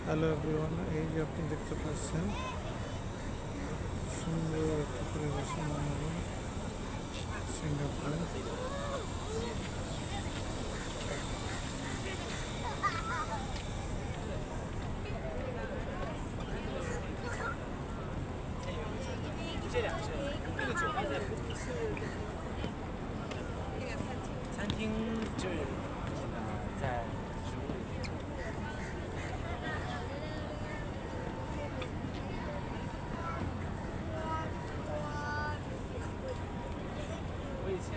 Hello everyone, এই যে আপনি দেখতে পাচ্ছেন সুন্দর একটা পরিবেশে মনোরম সিঙ্গাপুরে।餐厅就是在植物里面。我以前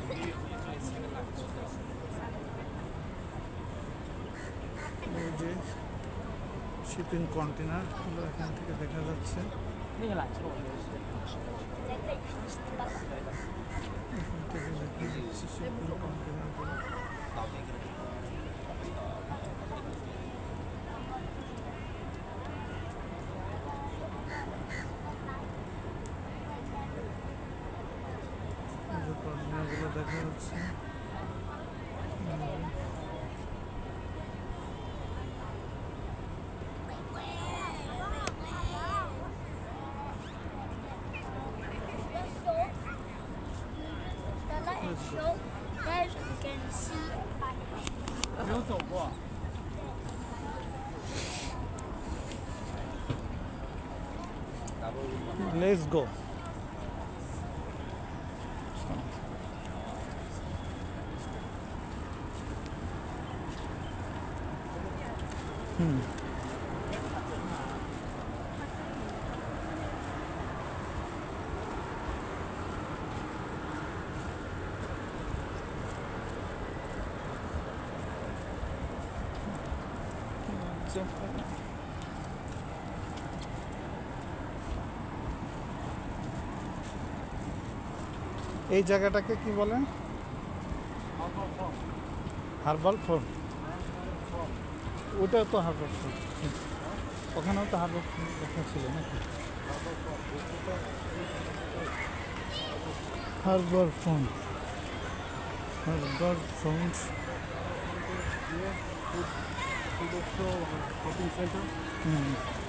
我也做一次那个缆车的。এই যে শিপিং কন্টেনারগুলো এখান থেকে দেখা যাচ্ছে।那个缆车我觉得是很值得去的。এখান থেকে দেখা যাচ্ছে শিপিং কন্টেনারগুলো। কন্টেনারগুলো দেখা যাচ্ছে। Show that you can see. 没有走过。Let's go. এই জায়গাটাকে কি বলেন? Herbal fort. ওটাও তো হার্বাল ফোর্ট, ওখানেও তো হার্বাল ফোর্ট দেখা ছিল নাকি? Herbal fort, herbal fort. shopping center.